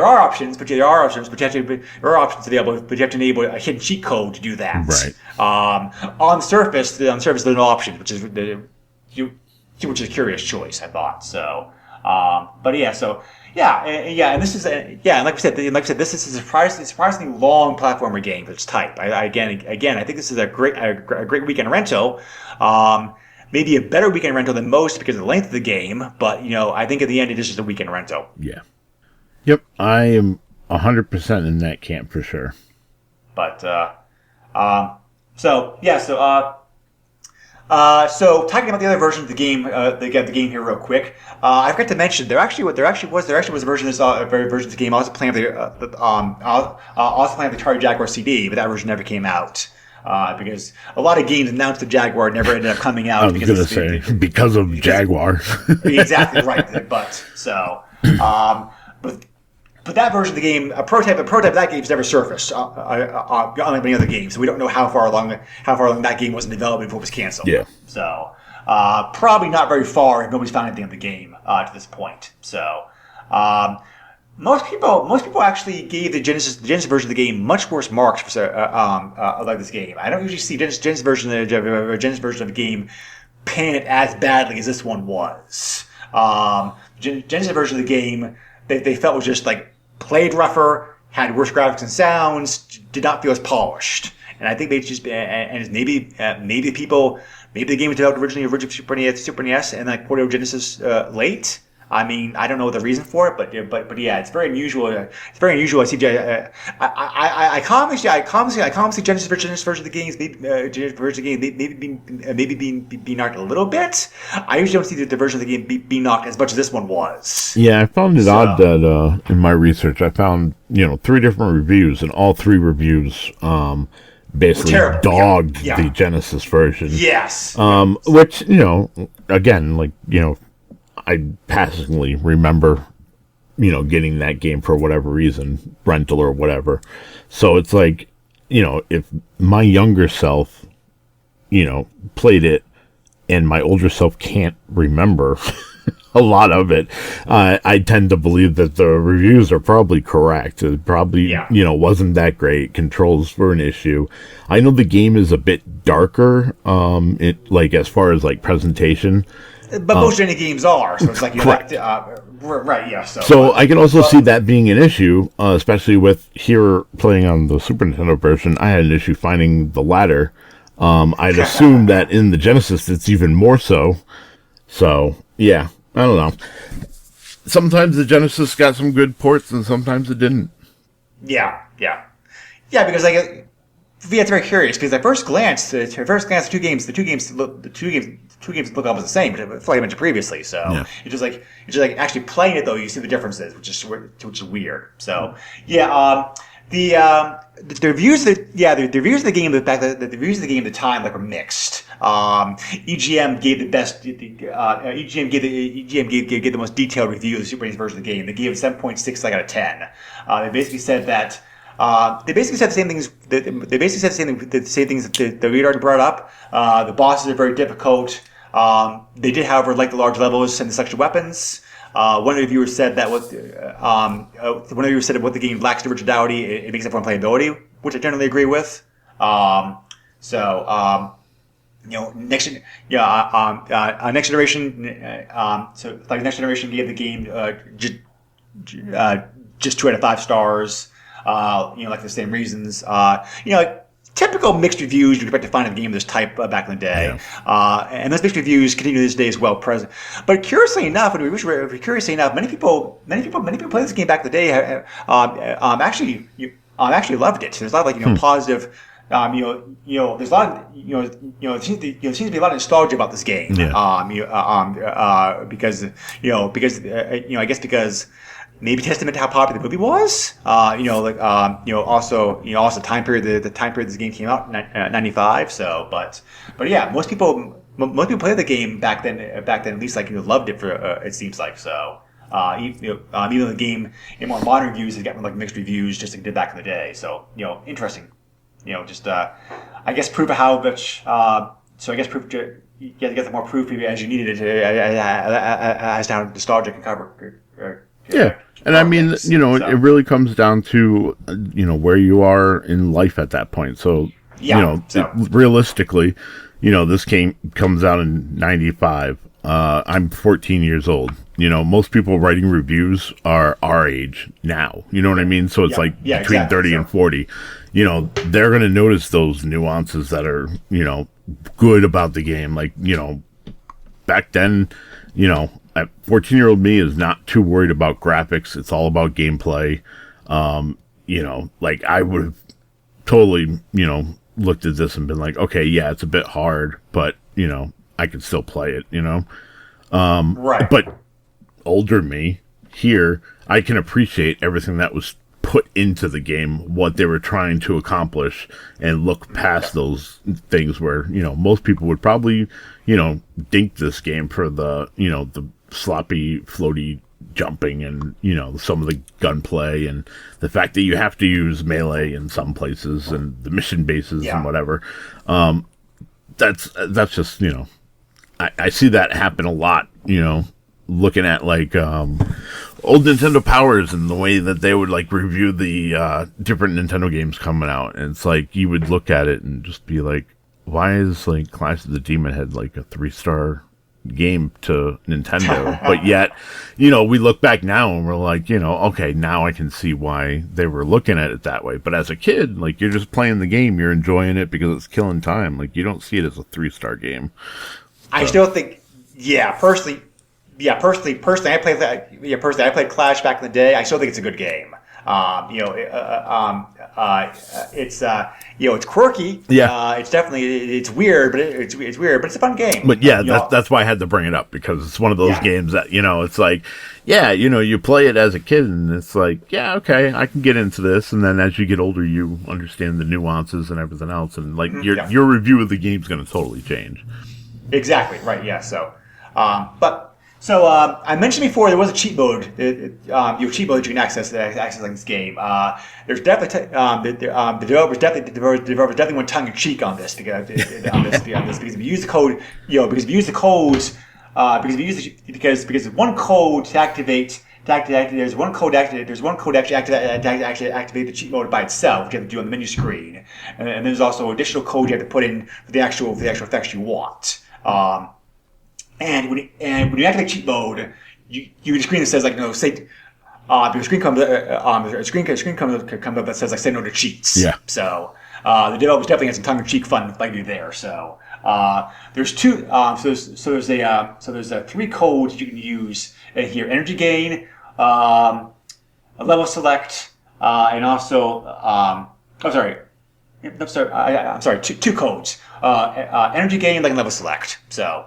are options, but there are options available. But you have to enable a hidden cheat code to do that. Right. On the surface, there's no options, which is which is a curious choice, I thought. So, but yeah, so and this is and like we said, this is a surprisingly long platformer game for its type. Again, I think this is a great weekend rental. Maybe a better weekend rental than most because of the length of the game, but I think at the end it is just a weekend rental. Yeah. Yep, I am 100% in that camp for sure. But so talking about the other version of the game, the game here real quick. I forgot to mention there actually was a version of the game. I was playing the Atari Jaguar CD, but that version never came out. Because a lot of games announced the Jaguar never ended up coming out. I was going to say because of Jaguar. Exactly right, but that version of the game, a prototype of that game's never surfaced, unlike many other games. So we don't know how far along that game was in development before it was canceled. Yeah. So probably not very far if nobody's found anything of the game to this point. So most people actually gave the Genesis version of the game much worse marks for like this game. I don't usually see Genesis version of the game pan it as badly as this one was. Genesis version of the game they felt was just like played rougher, had worse graphics and sounds, did not feel as polished. And I think they just maybe the game was developed originally Super NES and like ported over Genesis late. I mean, I don't know the reason for it, but yeah, it's very unusual. It's very unusual. I see. I commonly see Genesis version of the games, maybe being knocked a little bit. I usually don't see the version of the game being knocked as much as this one was. Yeah, I found it odd that in my research I found 3 different reviews, and all 3 reviews basically dogged the Genesis version. Yes. Which again, I passingly remember, getting that game for whatever reason, rental or whatever. So it's like, if my younger self, played it and my older self can't remember a lot of it, I tend to believe that the reviews are probably correct. It probably, wasn't that great. Controls were an issue. I know the game is a bit darker, as far as presentation. But most any games are, so it's like correct. Right? Yeah. So I can also see that being an issue, especially with here playing on the Super Nintendo version. I had an issue finding the ladder. I'd assume that in the Genesis it's even more so. So yeah, I don't know. Sometimes the Genesis got some good ports, and sometimes it didn't. Yeah. Because it's very curious because at first glance, the two games look almost the same, but like I mentioned previously. So it's just like actually playing it though, you see the differences, which is weird. So the reviews of the game at the time were mixed. EGM gave the best. EGM gave the most detailed review of the Super NES version of the game. They gave it 7.6 out of 10. They basically said that. They basically said the same things. They basically said the same things that we already brought up. The bosses are very difficult. They did, however, like the large levels and the selection weapons. One of the reviewers said that what the game lacks the originality. It makes up for playability, which I generally agree with. Next generation. Next generation gave the game just 2 out of 5 stars. The same reasons. Typical mixed reviews you expect to find in a game of this type back in the day. Yeah. And those mixed reviews continue to this day as well present. But curiously enough, many people play this game back in the day. Actually loved it. There's a lot of positive. There's a lot of there seems to be a lot of nostalgia about this game. Yeah. Because I guess because. Maybe testament to how popular the movie was. Also time period the time period this game came out, 95. So, but yeah, most people played the game back then. At least loved it for it seems like so. Even the game in more modern reviews has gotten mixed reviews just like it did back in the day. So interesting. I guess proof of how much. So I guess proof. You have to get the more proof as you needed it as to how nostalgic and cover. Yeah. And I mean, it really comes down to, where you are in life at that point. So, realistically, this game comes out in 95. I'm 14 years old. Most people writing reviews are our age now. You know what I mean? So it's between exactly. 30 and 40. They're going to notice those nuances that are, good about the game. Like, back then, 14-year-old me is not too worried about graphics. It's all about gameplay. Like I would have totally, looked at this and been like, okay, yeah, it's a bit hard, but, I can still play it, Right. But older me here, I can appreciate everything that was put into the game, what they were trying to accomplish, and look past those things where, most people would probably, dink this game for the, the sloppy, floaty jumping and, some of the gunplay and the fact that you have to use melee in some places and the mission bases and whatever. That's just, I see that happen a lot, looking at like old Nintendo Powers and the way that they would like review the different Nintendo games coming out. And it's like you would look at it and just be like, why is like Clash of the Demon Head like a 3-star game to Nintendo? But yet, we look back now and we're like, okay, now I can see why they were looking at it that way. But as a kid, like you're just playing the game, you're enjoying it because it's killing time. Like you don't see it as a 3-star game. I still think, personally, I played that. Yeah, personally, I played Clash back in the day. I still think it's a good game. It's it's quirky. Yeah. It's definitely it's weird, but it's weird, but it's a fun game. But yeah, that's why I had to bring it up because it's one of those games that it's like, you play it as a kid and it's like, yeah, okay, I can get into this, and then as you get older, you understand the nuances and everything else, and like your review of the game is going to totally change. Exactly right. Yeah. So, I mentioned before there was a cheat mode. Cheat mode you can access like this game. There's definitely the developers definitely went tongue in cheek on this because if you use the code, because one code to activate. There's one code actually activate the cheat mode by itself, which you have to do on the menu screen, and there's also additional code you have to put in for the actual effects you want. And when you activate cheat mode, you get a screen that says like the screen comes up that says like say no to cheats. Yeah. So the developers definitely had some tongue in cheek fun like you there. So there's two. There's 3 codes you can use here: energy gain, a level select, and also two codes: energy gain, like, and level select. So.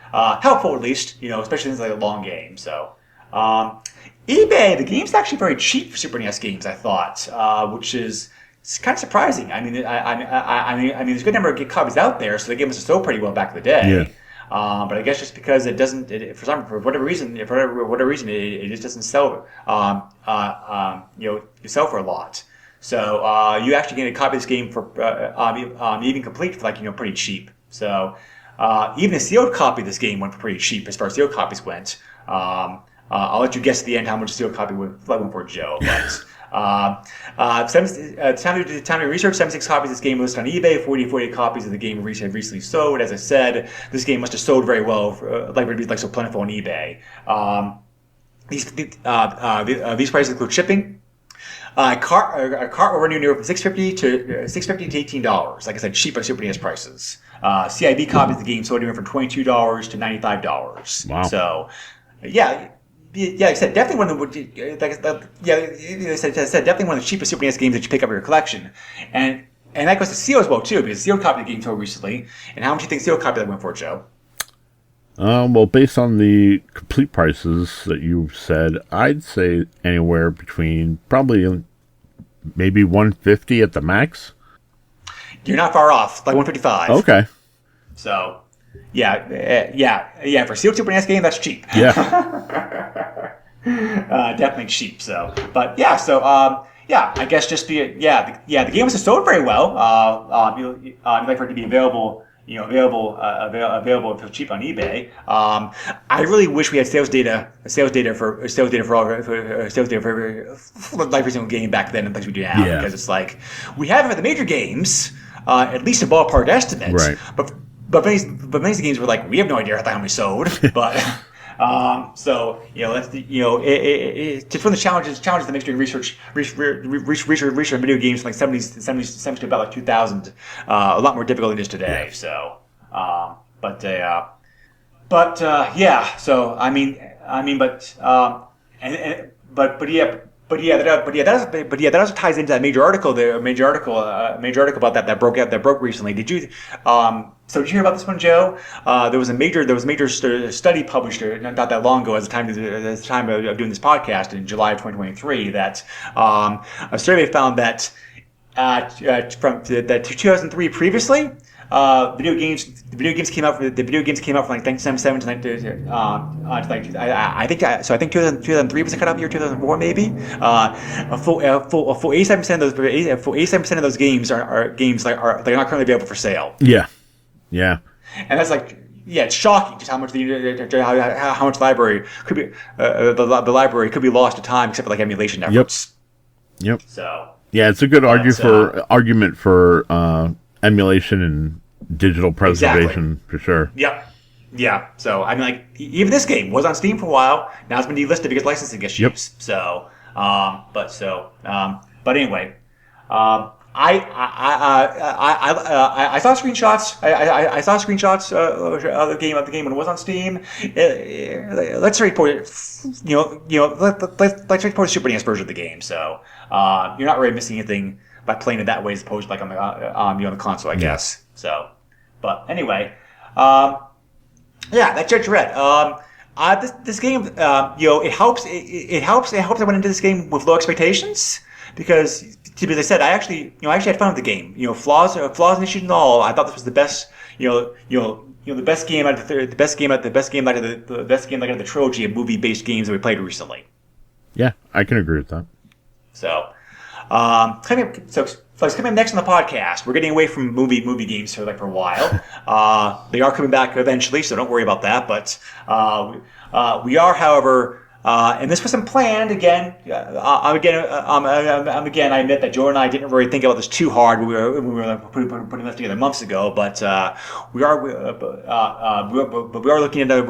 Helpful at least, especially since it's like a long game. So, eBay, the game's actually very cheap for Super NES games, I thought, which is kind of surprising. I mean, there's a good number of copies out there, so the game was sold pretty well back in the day. Yeah. But I guess just because it doesn't, for whatever reason, it just doesn't sell, sell for a lot. So you actually get a copy of this game for even complete for like pretty cheap. So. Even a sealed copy of this game went for pretty cheap as far as sealed copies went. I'll let you guess at the end how much a sealed copy went for, Joe. But time to research, 76 copies of this game listed on eBay. 40 copies of the game have recently sold. As I said, this game must have sold very well, like it would be so plentiful on eBay. These prices include shipping. A cart will run you anywhere from $6.50 to $18. Like I said, cheap on Super NES prices. CIB copies of the game sold anywhere from $22 to $95. Wow. So, like I said, definitely one of the definitely one of the cheapest Super NES games that you pick up in your collection, and that goes to Seal as well too, because Seal copy of the game sold recently. And how much do you think Seal copy that went for, Joe? Well, based on the complete prices that you've said, I'd say anywhere between probably maybe $150 at the max. You're not far off, like $155. Okay. So, for sealed Super NES game, that's cheap. Yeah. Definitely cheap. So, but I guess just the game was sold very well. You'd like for it to be available for cheap on eBay. I really wish we had sales data for every single game back then, as we do now, because it's like we have it for the major games, at least a ballpark estimate. Right. but many of the games were like, we have no idea how many sold, but. So let's just one of the challenges that makes doing research on video games from like 70s to about like 2000 a lot more difficult than it is today. Yeah. So, yeah. So I mean, that also ties into that major article about that broke recently. Did you? So did you hear about this one, Joe? There was a major study published not that long ago, at the time of doing this podcast in July of 2023, that a survey found that from 2003 previously. Video games came out from like 1977 to I think 2003 was the cutoff year, 2004 maybe. A full 87% of those games are games like are they're not currently available for sale. Yeah. And that's like, it's shocking just how much how much library could be the library could be lost to time, except for like emulation efforts. Yep. So yeah, it's a good argument for emulation and digital preservation for sure. Yep. Yeah. So I mean, like even this game was on Steam for a while. Now it's been delisted because licensing issues. Yep. So, but anyway. I saw screenshots. I saw screenshots of the game when it was on Steam. Let's report it. Let's report a Super NES version of the game. So you're not really missing anything by playing it that way, as opposed to like on the console, I guess. So, but anyway, that's Dredd. This game, it helps. It helps. I went into this game with low expectations. Because, as I said, I actually had fun with the game. Flaws and issues and all. I thought this was the best. The best game out of the best game out of the trilogy of movie-based games that we played recently. Yeah, I can agree with that. So, coming up next on the podcast, we're getting away from movie games for a while. They are coming back eventually, so don't worry about that. But we are, however. And this wasn't planned. Again, I admit that Joe and I didn't really think about this too hard when we were putting this together months ago. But we are looking into a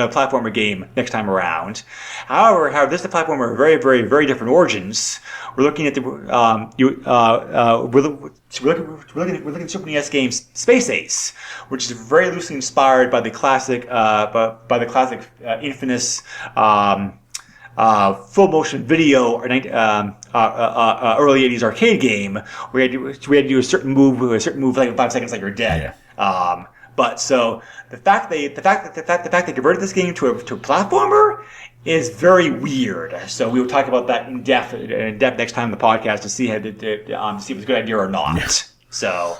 platformer game next time around. However, this is a platformer of very, very, very different origins. We're looking at we're looking at Super NES game Space Ace, which is very loosely inspired by the classic infamous full motion video early 80s arcade game where we had to do a certain move like 5 seconds like you're dead. Yeah. But so the fact they converted this game to a platformer is very weird. So we will talk about that in depth next time on the podcast to see if it's a good idea or not. Yeah. So,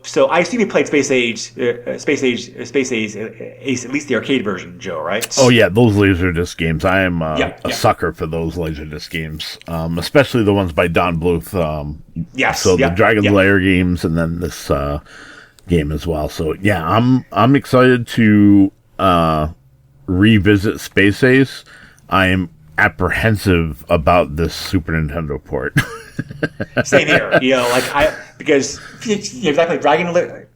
so I assume you played Space Age, at least the arcade version, Joe, right? Oh yeah, those Laserdisc games. I am a sucker for those Laserdisc games, especially the ones by Don Bluth. The Dragon's Lair games, and then this game as well. So yeah, I'm excited to revisit Space Ace. I am apprehensive about this Super Nintendo port. Same here, because I played Dragon's Lair.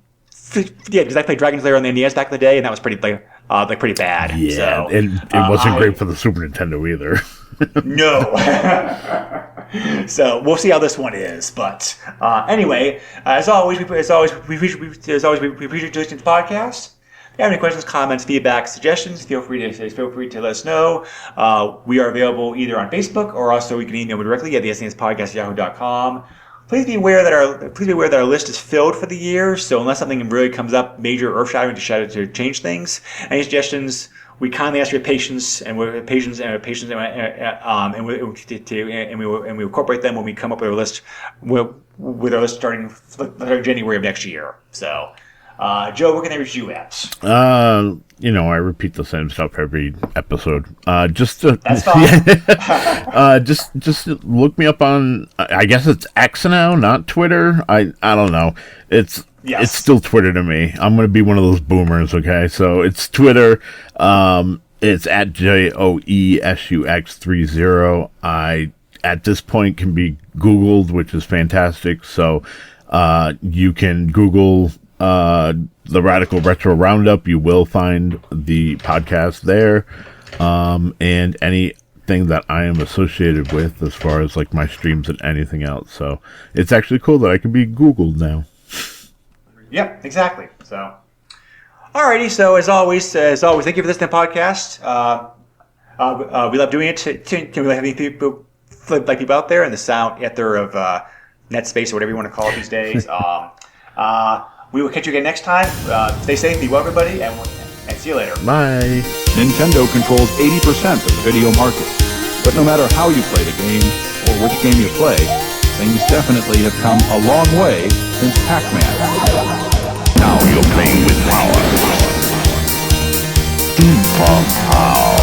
Because I played Dragon's Lair on the NES back in the day, and that was pretty bad. Yeah, so, and it wasn't great for the Super Nintendo either. No. So we'll see how this one is. But anyway, as always, we appreciate you listening to the podcast. If you have any questions, comments, feedback, suggestions, feel free to let us know. We are available either on Facebook or also you can email me directly at the SNESpodcast@yahoo.com. Please be aware that our list is filled for the year. So unless something really comes up major earth-shattering to change things, any suggestions, we kindly ask for your patience and we will incorporate them when we come up with our list starting January of next year. So. Joe, where can they reach you at? I repeat the same stuff every episode. That's fine. Just look me up on. I guess it's X now, not Twitter. I don't know. It's still Twitter to me. I'm gonna be one of those boomers. Okay, so it's Twitter. It's at JOESUX30. I at this point can be Googled, which is fantastic. So. You can Google the Radical Retro Roundup. You will find the podcast there, and anything that I am associated with as far as like my streams and anything else. So it's actually cool that I can be Googled now. Yep, exactly. So, alrighty. So as always, thank you for listening to the podcast. We love doing it. Can we have any people like people out there in the sound ether of net space or whatever you want to call it these days? We will catch you again next time. Stay safe, be well, everybody, and see you later. Bye. Nintendo controls 80% of the video market. But no matter how you play the game, or which game you play, things definitely have come a long way since Pac-Man. Now you're playing with power. Super power.